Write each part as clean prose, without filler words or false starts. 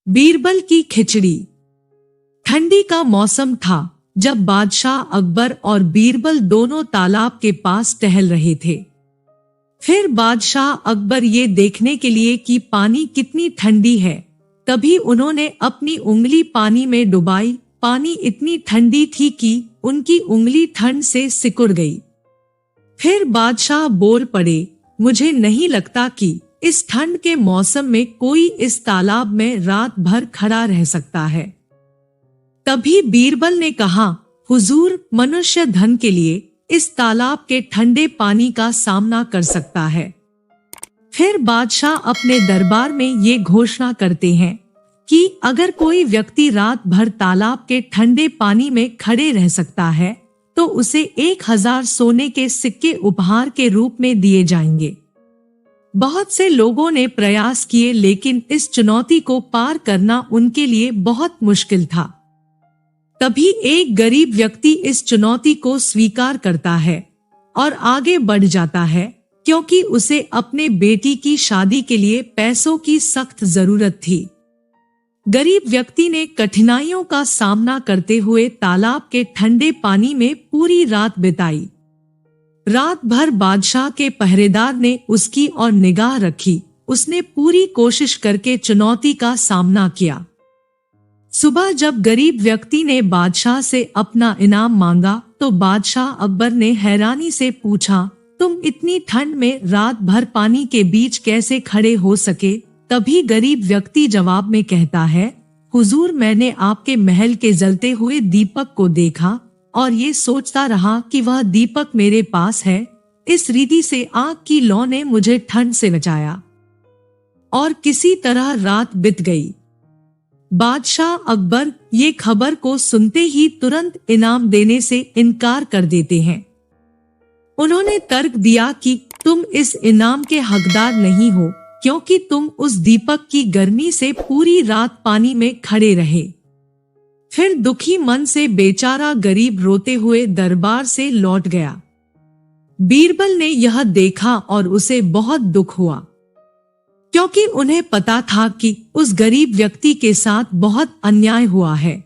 बीरबल की खिचड़ी। ठंडी का मौसम था जब बादशाह अकबर और बीरबल दोनों तालाब के पास टहल रहे थे। फिर बादशाह अकबर ये देखने के लिए कि पानी कितनी ठंडी है, तभी उन्होंने अपनी उंगली पानी में डुबाई। पानी इतनी ठंडी थी कि उनकी उंगली ठंड से सिकुड़ गई। फिर बादशाह बोल पड़े, मुझे नहीं लगता कि इस ठंड के मौसम में कोई इस तालाब में रात भर खड़ा रह सकता है। तभी बीरबल ने कहा, हुजूर, मनुष्य धन के लिए इस तालाब के ठंडे पानी का सामना कर सकता है। फिर बादशाह अपने दरबार में ये घोषणा करते हैं कि अगर कोई व्यक्ति रात भर तालाब के ठंडे पानी में खड़े रह सकता है तो उसे 1000 सोने के सिक्के उपहार के रूप में दिए जाएंगे। बहुत से लोगों ने प्रयास किए, लेकिन इस चुनौती को पार करना उनके लिए बहुत मुश्किल था। तभी एक गरीब व्यक्ति इस चुनौती को स्वीकार करता है और आगे बढ़ जाता है, क्योंकि उसे अपने बेटी की शादी के लिए पैसों की सख्त जरूरत थी। गरीब व्यक्ति ने कठिनाइयों का सामना करते हुए तालाब के ठंडे पानी में पूरी रात बिताई। रात भर बादशाह के पहरेदार ने उसकी ओर निगाह रखी। उसने पूरी कोशिश करके चुनौती का सामना किया। सुबह जब गरीब व्यक्ति ने बादशाह से अपना इनाम मांगा तो बादशाह अकबर ने हैरानी से पूछा, तुम इतनी ठंड में रात भर पानी के बीच कैसे खड़े हो सके? तभी गरीब व्यक्ति जवाब में कहता है, हुजूर, मैंने आपके महल के जलते हुए दीपक को देखा और ये सोचता रहा कि वह दीपक मेरे पास है। इस रीति से आग की लौ ने मुझे ठंड से बचाया और किसी तरह रात बीत गई। बादशाह अकबर ये खबर को सुनते ही तुरंत इनाम देने से इनकार कर देते हैं। उन्होंने तर्क दिया कि तुम इस इनाम के हकदार नहीं हो, क्योंकि तुम उस दीपक की गर्मी से पूरी रात पानी में खड़े रहे। फिर दुखी मन से बेचारा गरीब रोते हुए दरबार से लौट गया। बीरबल ने यह देखा और उसे बहुत दुख हुआ, क्योंकि उन्हें पता था कि उस गरीब व्यक्ति के साथ बहुत अन्याय हुआ है।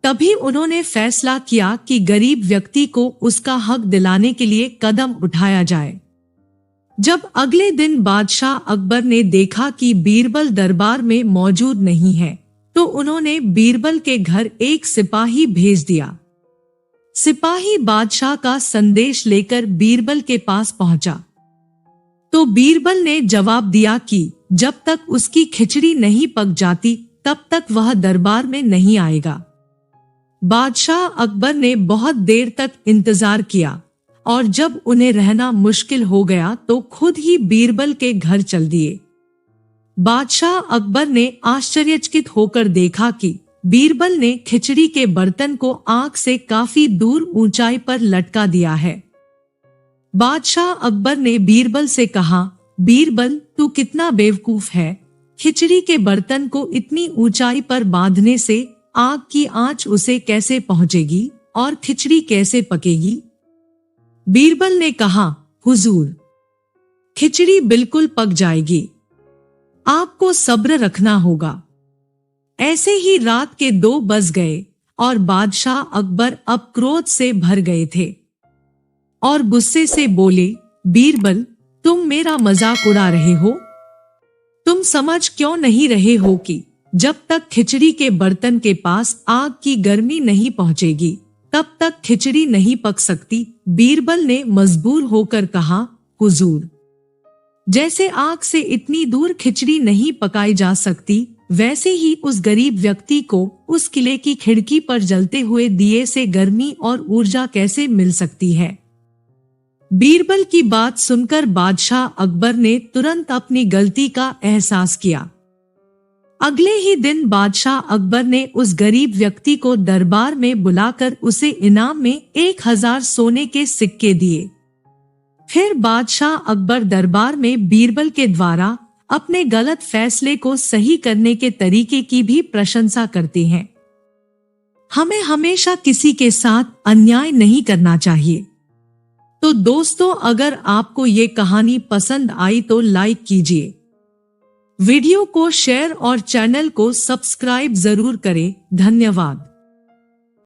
तभी उन्होंने फैसला किया कि गरीब व्यक्ति को उसका हक दिलाने के लिए कदम उठाया जाए। जब अगले दिन बादशाह अकबर ने देखा कि बीरबल दरबार में मौजूद नहीं है, तो उन्होंने बीरबल के घर एक सिपाही भेज दिया। सिपाही बादशाह का संदेश लेकर बीरबल के पास पहुंचा, तो बीरबल ने जवाब दिया कि जब तक उसकी खिचड़ी नहीं पक जाती तब तक वह दरबार में नहीं आएगा। बादशाह अकबर ने बहुत देर तक इंतजार किया और जब उन्हें रहना मुश्किल हो गया तो खुद ही बीरबल के घर चल दिए। बादशाह अकबर ने आश्चर्यचकित होकर देखा कि बीरबल ने खिचड़ी के बर्तन को आग से काफी दूर ऊंचाई पर लटका दिया है। बादशाह अकबर ने बीरबल से कहा, बीरबल, तू कितना बेवकूफ है। खिचड़ी के बर्तन को इतनी ऊंचाई पर बांधने से आग की आंच उसे कैसे पहुंचेगी और खिचड़ी कैसे पकेगी? बीरबल ने कहा, हुजूर, खिचड़ी बिल्कुल पक जाएगी, आपको सब्र रखना होगा। ऐसे ही रात के 2 बज गए और बादशाह अकबर अब क्रोध से भर गए थे और गुस्से से बोले, बीरबल, तुम मेरा मजाक उड़ा रहे हो? तुम समझ क्यों नहीं रहे हो कि जब तक खिचड़ी के बर्तन के पास आग की गर्मी नहीं पहुंचेगी तब तक खिचड़ी नहीं पक सकती? बीरबल ने मजबूर होकर कहा, हुजूर, जैसे आग से इतनी दूर खिचड़ी नहीं पकाई जा सकती, वैसे ही उस गरीब व्यक्ति को उस किले की खिड़की पर जलते हुए दिए से गर्मी और ऊर्जा कैसे मिल सकती है? बीरबल की बात सुनकर बादशाह अकबर ने तुरंत अपनी गलती का एहसास किया। अगले ही दिन बादशाह अकबर ने उस गरीब व्यक्ति को दरबार में बुलाकर उसे इनाम में 1000 सोने के सिक्के दिए। फिर बादशाह अकबर दरबार में बीरबल के द्वारा अपने गलत फैसले को सही करने के तरीके की भी प्रशंसा करते हैं। हमें हमेशा किसी के साथ अन्याय नहीं करना चाहिए। तो दोस्तों, अगर आपको ये कहानी पसंद आई तो लाइक कीजिए, वीडियो को शेयर और चैनल को सब्सक्राइब जरूर करें। धन्यवाद।